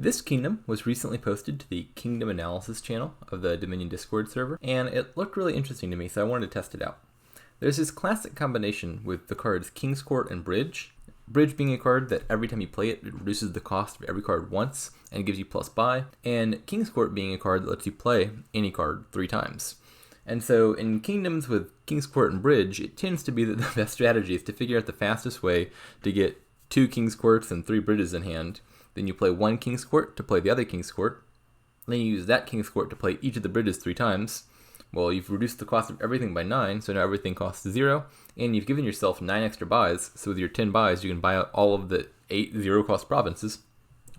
This kingdom was recently posted to the Kingdom Analysis channel of the Dominion Discord server, and it looked really interesting to me, so I wanted to test it out. There's this classic combination with the cards King's Court and Bridge. Bridge being a card that every time you play it, it reduces the cost of every card once and gives you plus buy, and King's Court being a card that lets you play any card 3 times. And so in kingdoms with King's Court and Bridge, it tends to be that the best strategy is to figure out the fastest way to get 2 King's Courts and 3 Bridges in hand. Then you play 1 King's Court to play the other King's Court. Then you use that King's Court to play each of the Bridges 3 times. Well, you've reduced the cost of everything by 9, so now everything costs 0, and you've given yourself 9 extra buys, so with your 10 buys, you can buy out all of the 8 zero-cost provinces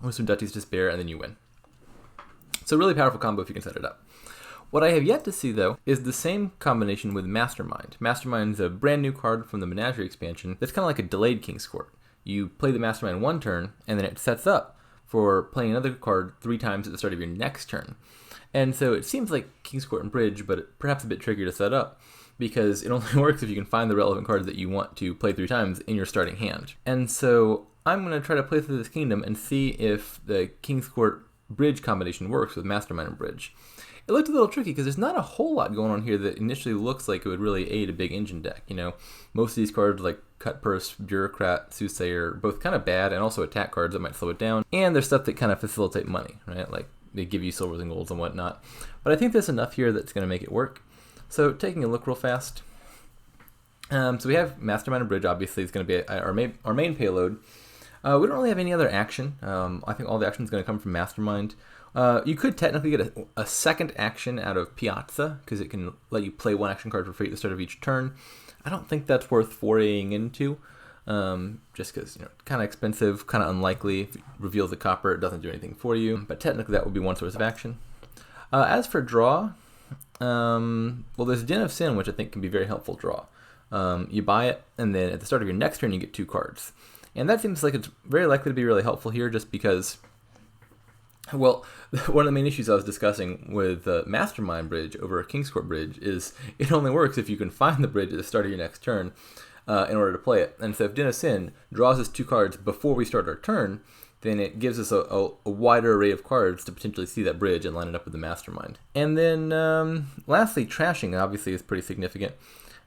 with some Duchies to spare, and then you win. So really powerful combo if you can set it up. What I have yet to see, though, is the same combination with Mastermind. Mastermind is a brand new card from the Menagerie expansion that's kind of like a delayed King's Court. You play the Mastermind 1 turn, and then it sets up for playing another card 3 times at the start of your next turn. And so it seems like King's Court and Bridge, but perhaps a bit trickier to set up, because it only works if you can find the relevant cards that you want to play 3 times in your starting hand. And so I'm going to try to play through this kingdom and see if the King's Court Bridge combination works with Mastermind and Bridge. It looked a little tricky because there's not a whole lot going on here that initially looks like it would really aid a big engine deck. You know, most of these cards like Cut Purse, Bureaucrat, Soothsayer, both kind of bad and also attack cards that might slow it down. And there's stuff that kind of facilitate money, right? Like they give you silvers and golds and whatnot. But I think there's enough here that's going to make it work. So taking a look real fast. So we have Mastermind and Bridge, obviously, is going to be our main payload. We don't really have any other action. I think all the action is going to come from Mastermind. You could technically get a second action out of Piazza, because it can let you play 1 action card for free at the start of each turn. I don't think that's worth foraying into, just because, kind of expensive, kind of unlikely. If it reveals the copper, it doesn't do anything for you, but technically that would be one source of action. As for draw, well, there's Den of Sin, which I think can be very helpful draw. You buy it, and then at the start of your next turn, you get 2 cards. And that seems like it's very likely to be really helpful here, just because, well, one of the main issues I was discussing with Mastermind Bridge over a King's Court Bridge is it only works if you can find the bridge at the start of your next turn in order to play it. And so if Den of Sin draws us 2 cards before we start our turn, then it gives us a wider array of cards to potentially see that bridge and line it up with the Mastermind. And then lastly, trashing obviously is pretty significant.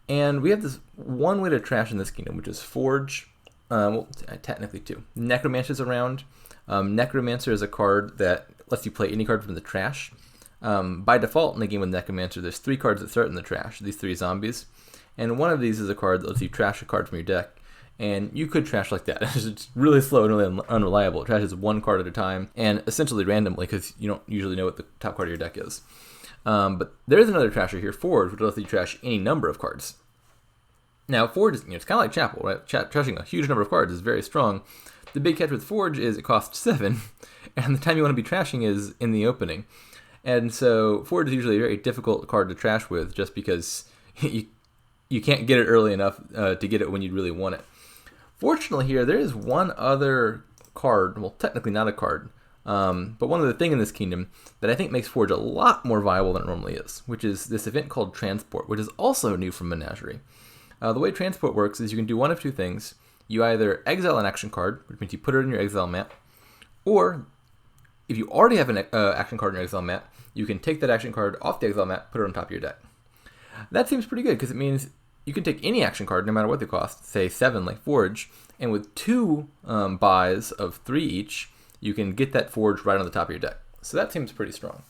And we have this one way to trash in this kingdom, which is Forge. Well, technically 2. Necromancer's around. Necromancer is a card that lets you play any card from the trash. By default, in the game with Necromancer, there's 3 cards that start in the trash, these 3 zombies. And one of these is a card that lets you trash a card from your deck. And you could trash like that. It's really slow and really unreliable. It trashes 1 card at a time, and essentially randomly, because you don't usually know what the top card of your deck is. But there's another trasher here, Forge, which lets you trash any number of cards. Now, Forge is, it's kind of like Chapel, right? Trashing a huge number of cards is very strong. The big catch with Forge is it costs 7, and the time you want to be trashing is in the opening. And so Forge is usually a very difficult card to trash with, just because you can't get it early enough to get it when you really want it. Fortunately here, there is one other card, well, technically not a card, but one other thing in this kingdom that I think makes Forge a lot more viable than it normally is, which is this event called Transport, which is also new from Menagerie. The way Transport works is you can do one of 2 things. You either exile an action card, which means you put it in your exile mat, or if you already have an action card in your exile mat, you can take that action card off the exile mat, put it on top of your deck. That seems pretty good, because it means you can take any action card, no matter what they cost, say 7 like Forge, and with 2 buys of 3 each, you can get that Forge right on the top of your deck. So that seems pretty strong.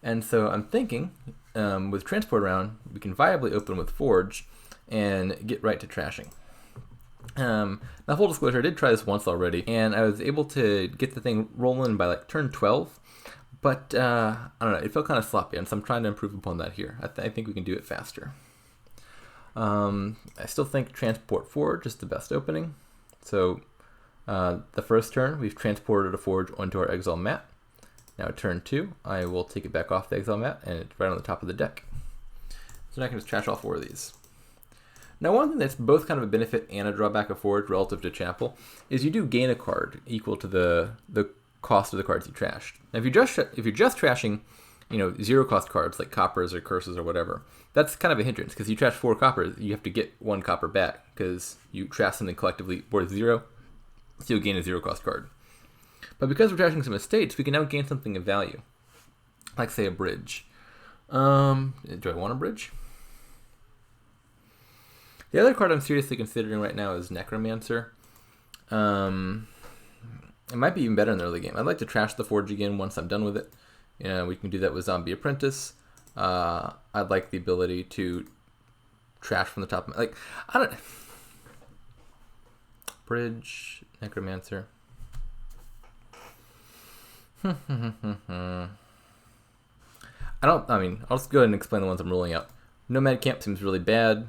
And so I'm thinking, with Transport around, we can viably open with Forge and get right to trashing. Now, full disclosure, I did try this once already, and I was able to get the thing rolling by like turn 12, but I don't know, it felt kind of sloppy, and so I'm trying to improve upon that here. I think we can do it faster. I still think Transport Forge is the best opening. So the first turn, we've transported a Forge onto our exile mat. Now turn 2, I will take it back off the exile mat, and it's right on the top of the deck. So now I can just trash all 4 of these. Now, one thing that's both kind of a benefit and a drawback of Forge relative to Chapel is you do gain a card equal to the cost of the cards you trashed. Now, if you're just trashing, 0 cost cards like coppers or curses or whatever, that's kind of a hindrance, because you trash 4 coppers, you have to get 1 copper back because you trash something collectively worth 0, so you'll gain a 0 cost card. But because we're trashing some estates, we can now gain something of value. Like, say, a bridge. Do I want a bridge? The other card I'm seriously considering right now is Necromancer. It might be even better in the early game. I'd like to trash the Forge again once I'm done with it. We can do that with Zombie Apprentice. I'd like the ability to trash from the top. Like, I don't... Bridge, Necromancer. I'll just go ahead and explain the ones I'm ruling out. Nomad Camp seems really bad.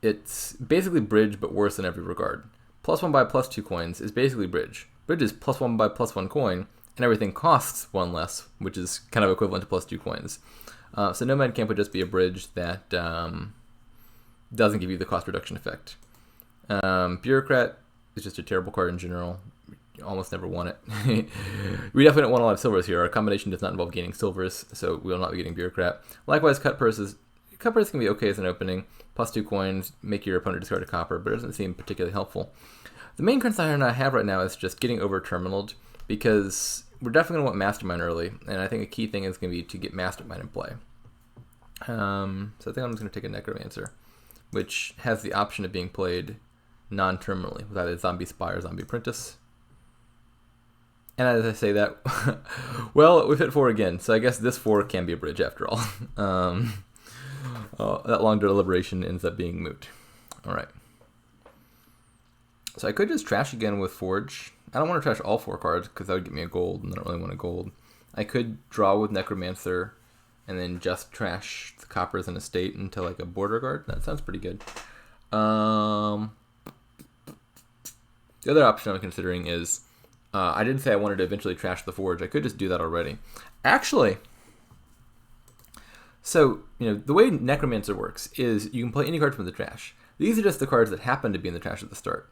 It's basically Bridge, but worse in every regard. +1 by +2 coins is basically Bridge. Bridge is +1 by +1 coin, and everything costs 1 less, which is kind of equivalent to +2 coins. So Nomad Camp would just be a bridge that doesn't give you the cost reduction effect. Bureaucrat is just a terrible card in general. You almost never want it. We definitely don't want a lot of silvers here. Our combination does not involve gaining silvers, so we will not be getting Bureaucrat. Likewise, Cut Purse can be okay as an opening. +2 coins, make your opponent discard a copper, but it doesn't seem particularly helpful. The main concern I have right now is just getting over terminaled, because we're definitely going to want Mastermind early, and I think a key thing is going to be to get Mastermind in play. So I think I'm just going to take a Necromancer, which has the option of being played non-terminally with either Zombie Spy or Zombie Apprentice. And as I say that, well, we've hit 4 again, so I guess this 4 can be a bridge after all. That long deliberation ends up being moot. All right. So I could just trash again with Forge. I don't want to trash all 4 cards because that would get me a gold, and I don't really want a gold. I could draw with Necromancer and then just trash the coppers and estate into like a border guard. That sounds pretty good. The other option I'm considering is I didn't say I wanted to eventually trash the Forge. I could just do that already. Actually, so the way Necromancer works is you can play any card from the trash. These are just the cards that happen to be in the trash at the start.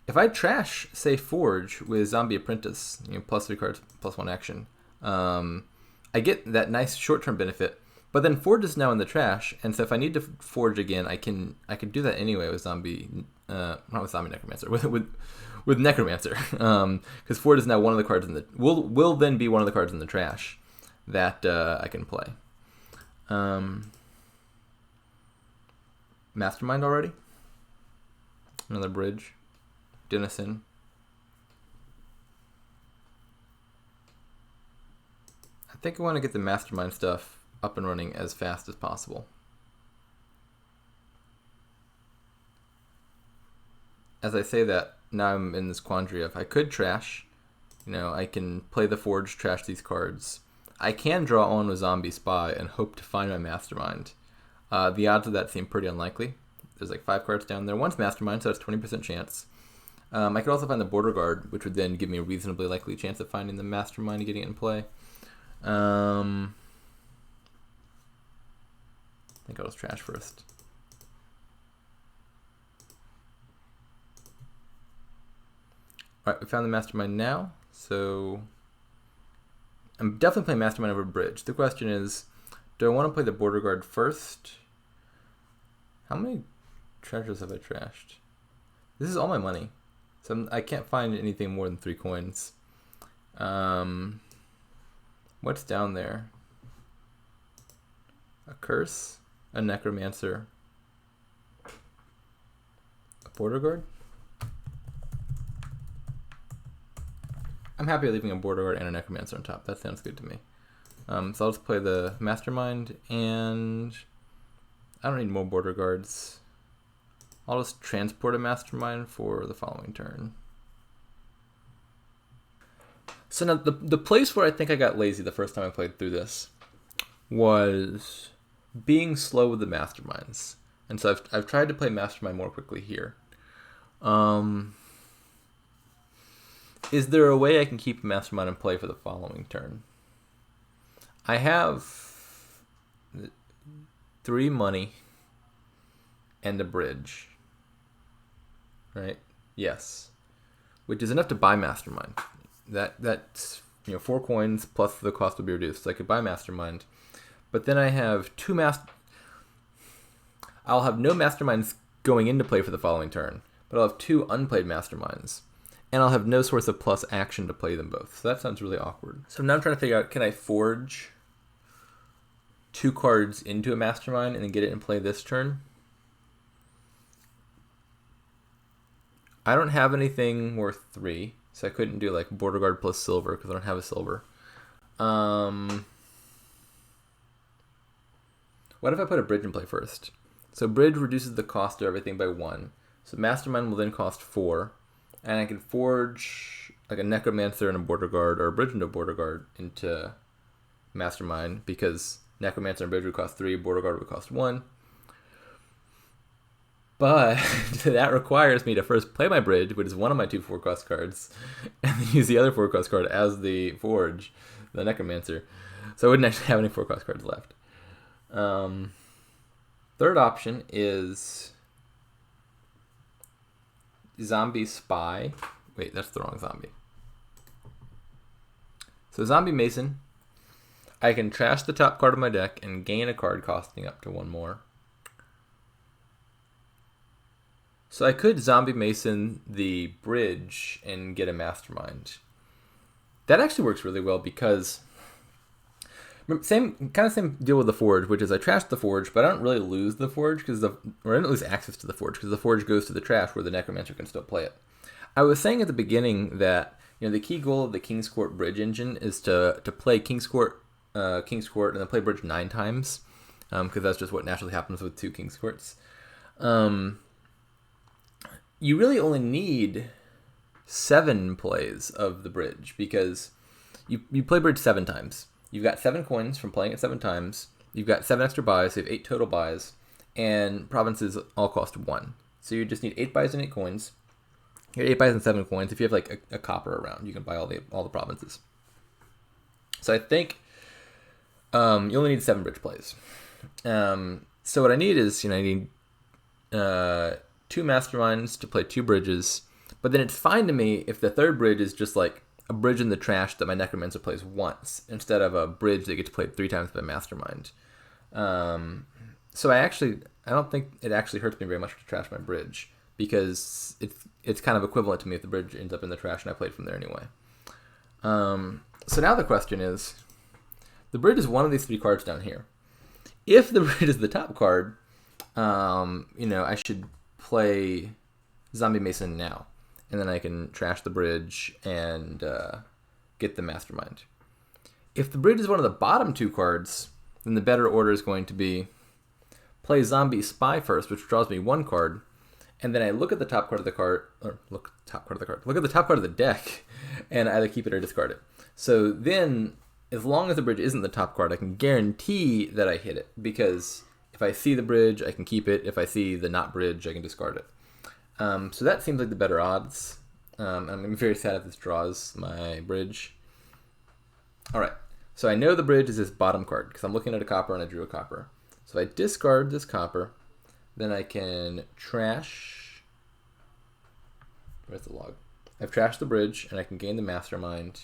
If I trash, say, Forge with Zombie Apprentice, +3 cards, +1 action, I get that nice short-term benefit. But then Forge is now in the trash, and so if I need to Forge again, I can do that anyway with not with Zombie Necromancer, with Necromancer, because Forge is now one of the cards in the will then be one of the cards in the trash that I can play. Mastermind already. Another bridge. Denizen. I think I want to get the Mastermind stuff up and running as fast as possible. As I say that, now I'm in this quandary of I could trash. I can play the Forge, trash these cards. I can draw on with Zombie Spy and hope to find my Mastermind. The odds of that seem pretty unlikely. There's like 5 cards down there. One's Mastermind, so that's 20% chance. I could also find the Border Guard, which would then give me a reasonably likely chance of finding the Mastermind and getting it in play. I think I'll just trash first. Alright, we found the Mastermind now, so I'm definitely playing Mastermind over Bridge. The question is, do I want to play the Border Guard first? How many treasures have I trashed? This is all my money, so I can't find anything more than 3 coins. What's down there? A Curse, a Necromancer, a Border Guard? I'm happy leaving a Border Guard and a Necromancer on top. That sounds good to me. So I'll just play the Mastermind, and I don't need more Border Guards. I'll just transport a Mastermind for the following turn. So now the place where I think I got lazy the first time I played through this was being slow with the Masterminds. And so I've tried to play Mastermind more quickly here. Is there a way I can keep a Mastermind in play for the following turn? I have 3 money and a bridge. Right? Yes. Which is enough to buy Mastermind. That's 4 coins plus the cost will be reduced. So I could buy Mastermind. But then I have I'll have no Masterminds going into play for the following turn. But I'll have 2 unplayed Masterminds. and I'll have no source of plus action to play them both. So that sounds really awkward. So now I'm trying to figure out, can I forge 2 cards into a Mastermind and then get it and play this turn? I don't have anything worth 3, so I couldn't do like Border Guard plus silver because I don't have a silver. What if I put a bridge in play first? So bridge reduces the cost of everything by 1. So Mastermind will then cost 4. And I can forge like a Necromancer and a Border Guard, or a bridge into a Border Guard into Mastermind, because Necromancer and bridge would cost 3, Border Guard would cost 1. But that requires me to first play my bridge, which is one of my 2 4-cost cards, and then use the other 4-cost card as the forge, the Necromancer. So I wouldn't actually have any 4-cost cards left. Third option is Zombie Spy. Wait, that's the wrong zombie. So Zombie Mason. I can trash the top card of my deck and gain a card costing up to 1 more. So I could Zombie Mason the bridge and get a Mastermind. That actually works really well because same deal with the forge, which is I trash the forge, but I don't really lose the forge or I don't lose access to the forge because the forge goes to the trash where the Necromancer can still play it. I was saying at the beginning that the key goal of the King's Court bridge engine is to play King's Court, and then play bridge 9 times, because that's just what naturally happens with 2 King's Courts. You really only need 7 plays of the bridge because you play bridge 7 times. You've got 7 coins from playing it 7 times. You've got 7 extra buys, so you have 8 total buys, and provinces all cost 1. So you just need 8 buys and 8 coins. You have 8 buys and 7 coins. If you have like a copper around, you can buy all the provinces. So I think you only need 7 bridge plays. So what I need is I need 2 Masterminds to play 2 bridges, but then it's fine to me if the third bridge is just like a bridge in the trash that my Necromancer plays once, instead of a bridge that gets played 3 times by Mastermind. So I don't think it actually hurts me very much to trash my bridge, because it's kind of equivalent to me if the bridge ends up in the trash and I played from there anyway. So now the question is, the bridge is one of these 3 cards down here. If the bridge is the top card, I should play Zombie Mason now, and then I can trash the bridge and get the Mastermind. If the bridge is one of the bottom 2 cards, then the better order is going to be play Zombie Spy first, which draws me 1 card, and then I look at the top card of the card, look at the top card of the deck, and either keep it or discard it. So then, as long as the bridge isn't the top card, I can guarantee that I hit it, because if I see the bridge, I can keep it. If I see the not bridge, I can discard it. So that seems like the better odds. I'm very sad if this draws my bridge. All right, so I know the bridge is this bottom card because I'm looking at a copper and I drew a copper. So if I discard this copper, then I can trash. Where's the log? I've trashed the bridge and I can gain the Mastermind.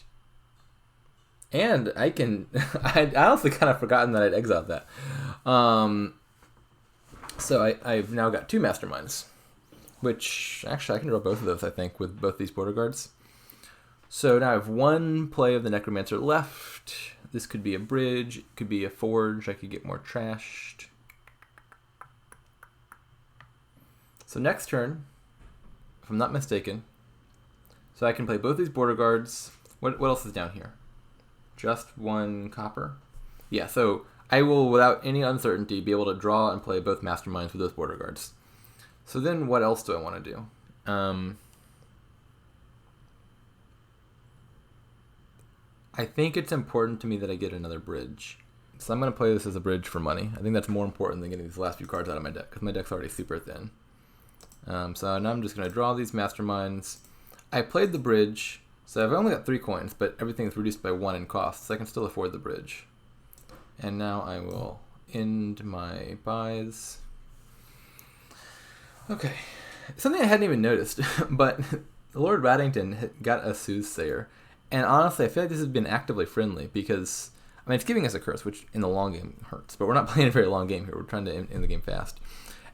And I can, I honestly kind of forgotten that I'd exiled that. So I've now got 2 Masterminds, which actually I can draw both of those, I think, with both these Border Guards. So now I have 1 play of the Necromancer left. This could be a bridge, it could be a forge, I could get more trashed. So next turn, if I'm not mistaken, so I can play both these Border Guards. What else is down here? Just 1 copper? Yeah, so I will, without any uncertainty, be able to draw and play both Masterminds with those Border Guards. So then what else do I want to do? I think it's important to me that I get another bridge. So I'm going to play this as a bridge for money. I think that's more important than getting these last few cards out of my deck, because my deck's already super thin. So now I'm just going to draw these Masterminds. I played the bridge, so I've only got 3 coins, but everything is reduced by 1 in cost, so I can still afford the bridge. And now I will end my buys. Okay, something I hadn't even noticed, but Lord Raddington got a Soothsayer. And honestly, I feel like this has been actively friendly because, it's giving us a curse, which in the long game hurts, but we're not playing a very long game here. We're trying to end the game fast.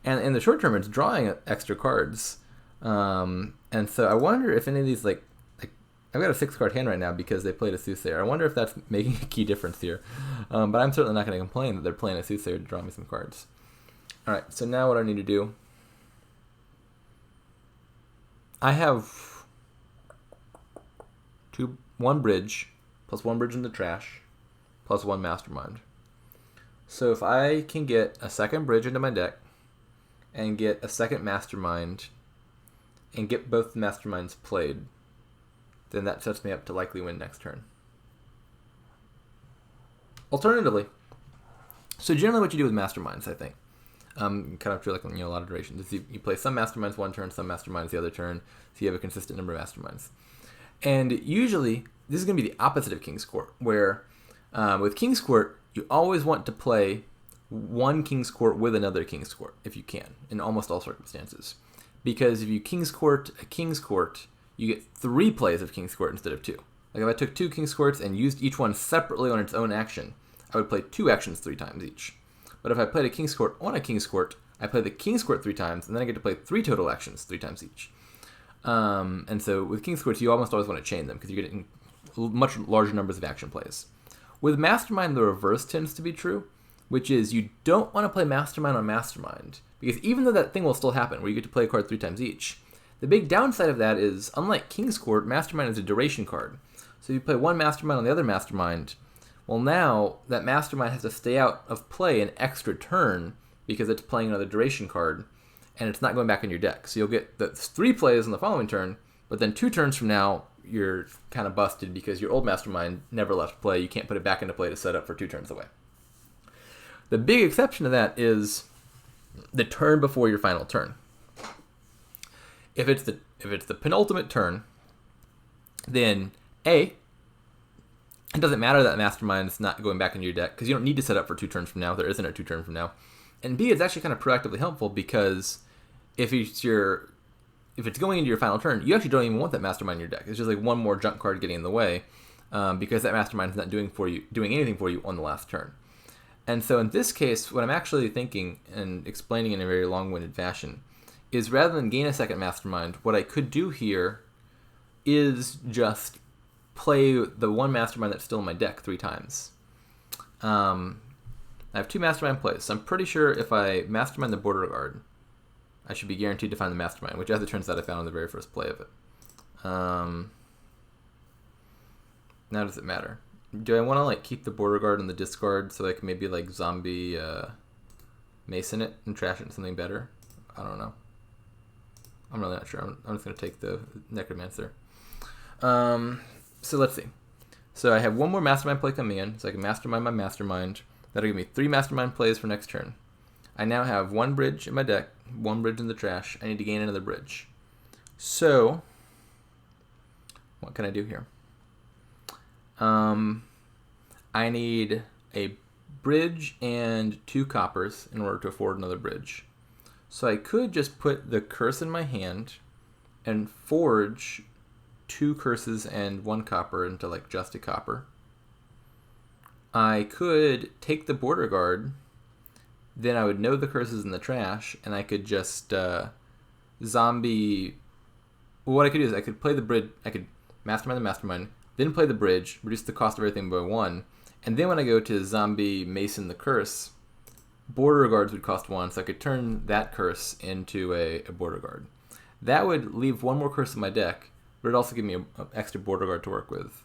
And in the short term, it's drawing extra cards. And so I wonder if any of these, like I've got a 6-card hand right now because they played a Soothsayer. I wonder if that's making a key difference here. But I'm certainly not going to complain that they're playing a Soothsayer to draw me some cards. All right, so now what I need to do, I have one bridge, plus one bridge in the trash, plus one Mastermind. So if I can get a second bridge into my deck, and get a second Mastermind, and get both Masterminds played, then that sets me up to likely win next turn. Alternatively, so generally what you do with Masterminds, I think, kind of through like a lot of durations, is you play some Masterminds one turn, some Masterminds the other turn, so you have a consistent number of Masterminds. And usually, this is going to be the opposite of King's Court, where with King's Court, you always want to play one King's Court with another King's Court, if you can, in almost all circumstances. Because if you King's Court a King's Court, you get 3 plays of King's Court instead of 2. Like if I took 2 King's Courts and used each one separately on its own action, I would play 2 actions 3 times each. But if I played a King's Court on a King's Court, I play the King's Court 3 times, and then I get to play 3 total actions 3 times each. And so with King's Courts, you almost always want to chain them because you're getting much larger numbers of action plays. With Mastermind, the reverse tends to be true, which is you don't want to play Mastermind on Mastermind, because even though that thing will still happen, where you get to play a card 3 times each, the big downside of that is, unlike King's Court, Mastermind is a duration card. So if you play one Mastermind on the other Mastermind, well now that Mastermind has to stay out of play an extra turn because it's playing another duration card, and it's not going back in your deck. So you'll get the 3 plays on the following turn, but then 2 turns from now, you're kind of busted because your old Mastermind never left play. You can't put it back into play to set up for 2 turns away. The big exception to that is the turn before your final turn. If it's the penultimate turn, then A, it doesn't matter that Mastermind's not going back into your deck because you don't need to set up for 2 turns from now. There isn't a 2 turn from now. And B, it's actually kind of proactively helpful because if it's going into your final turn, you actually don't even want that Mastermind in your deck. It's just like one more junk card getting in the way because that Mastermind is not doing anything for you on the last turn. And so in this case, what I'm actually thinking and explaining in a very long-winded fashion is rather than gain a second Mastermind, what I could do here is just play the one Mastermind that's still in my deck 3 times. I have 2 Mastermind plays, so I'm pretty sure if I Mastermind the Border Guard, I should be guaranteed to find the Mastermind, which as it turns out I found on the very first play of it. Now does it matter? Do I want to keep the Border Guard in the discard so I can maybe zombie Mason it and trash it into something better? I don't know. I'm really not sure. I'm just going to take the Necromancer. So let's see. So I have one more Mastermind play coming in, so I can Mastermind my Mastermind. That'll give me 3 Mastermind plays for next turn. I now have 1 bridge in my deck, 1 bridge in the trash. I need to gain another bridge. So, what can I do here? I need a bridge and 2 coppers in order to afford another bridge. So I could just put the curse in my hand and forge 2 curses and 1 copper into just a copper. I could take the Border Guard, then I would know the curses in the trash, and I could just zombie. Well, what I could do is I could play the bridge. I could Mastermind the Mastermind, then play the bridge, reduce the cost of everything by 1, and then when I go to zombie Mason the curse, Border Guards would cost 1, so I could turn that curse into a Border Guard. That would leave 1 more curse in my deck, but it'd also give me an extra Border Guard to work with.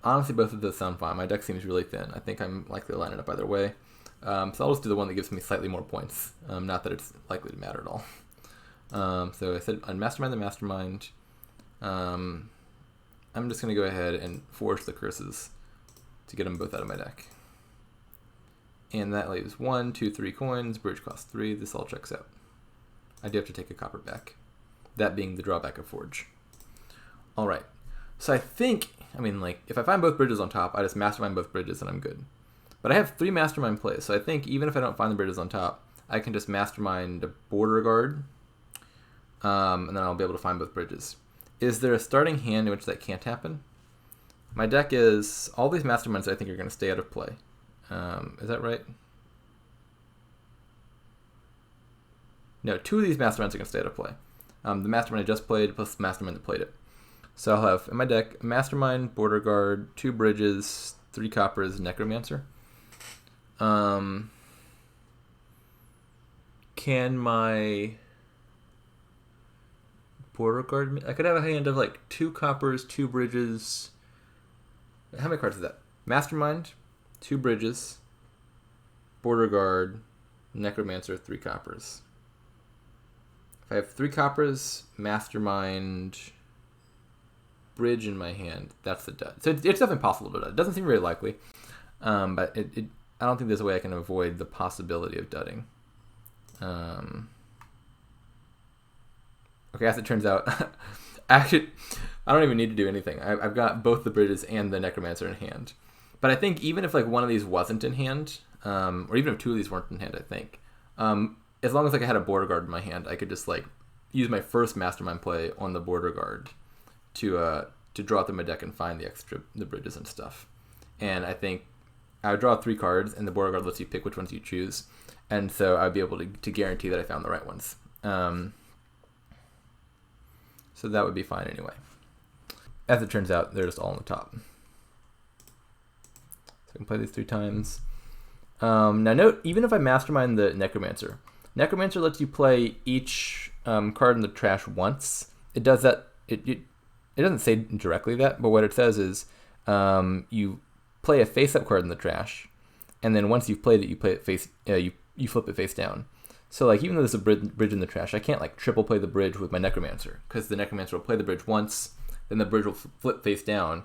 Honestly, both of those sound fine. My deck seems really thin. I think I'm likely to line it up either way. So I'll just do the one that gives me slightly more points. Not that it's likely to matter at all. So I said I'd Mastermind the Mastermind. I'm just going to go ahead and force the curses to get them both out of my deck. And that leaves 1, 2, 3 coins. Bridge costs 3. This all checks out. I do have to take a copper back. That being the drawback of Forge. All right. So I think, if I find both bridges on top, I just Mastermind both bridges and I'm good. But I have 3 Mastermind plays, so I think even if I don't find the bridges on top, I can just Mastermind a Border Guard, and then I'll be able to find both bridges. Is there a starting hand in which that can't happen? My deck is, all these Masterminds I think are going to stay out of play. Is that right? No, 2 of these Masterminds are going to stay out of play. The Mastermind I just played plus the Mastermind that played it. So I'll have in my deck Mastermind, Border Guard, 2 Bridges, 3 Coppers, Necromancer. Can my Border Guard... I could have a hand of like 2 Coppers, 2 Bridges... How many cards is that? Mastermind, 2 Bridges, Border Guard, Necromancer, 3 Coppers. If I have 3 Coppers, Mastermind, Bridge in my hand, that's the dud. So it's definitely possible to dud. It doesn't seem very likely, but I don't think there's a way I can avoid the possibility of dudding. Okay, as it turns out, actually, I don't even need to do anything. I've got both the Bridges and the Necromancer in hand. But I think even if like one of these wasn't in hand, or even if 2 of these weren't in hand, I think, as long as like I had a Border Guard in my hand, I could just like use my first Mastermind play on the Border Guard to draw through my deck and find the Bridges and stuff. And I think I would draw 3 cards, and the Border Guard lets you pick which ones you choose. And so I'd be able to guarantee that I found the right ones. So that would be fine anyway. As it turns out, they're just all on the top. So I can play these 3 times. Now note, even if I Mastermind the Necromancer, Necromancer lets you play each card in the trash once. It does that. It doesn't say directly that, but what it says is you play a face-up card in the trash, and then once you've played it, you play it face. You flip it face down. So like even though there's a bridge in the trash, I can't like triple play the bridge with my Necromancer, because the Necromancer will play the bridge once, then the bridge will flip face down,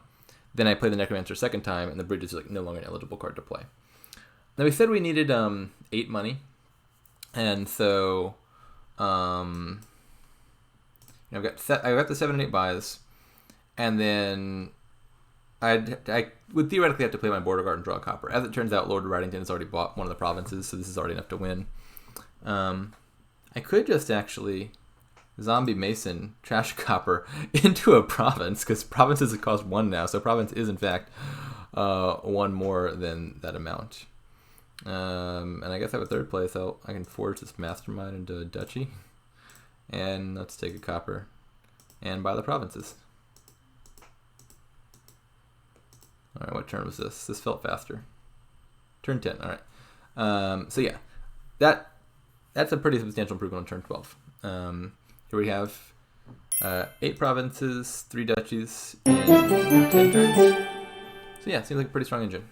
then I play the Necromancer a second time, and the bridge is like no longer an eligible card to play. Now we said we needed 8 money, and so I've got the 7 and 8 buys, and then I would theoretically have to play my Border Guard and draw a Copper. As it turns out, Lord of Ridington has already bought one of the provinces, so this is already enough to win. I could just actually Zombie Mason trash Copper into a province, because provinces cost 1 now, so province is in fact 1 more than that amount. And I guess I have a 3rd place, so I can forge this Mastermind into a duchy. And let's take a Copper and buy the provinces. Alright, what turn was this? This felt faster. Turn 10, alright. So yeah, that's a pretty substantial improvement on turn 12. Here we have 8 provinces, 3 duchies, and 10 turns. So yeah, seems like a pretty strong engine.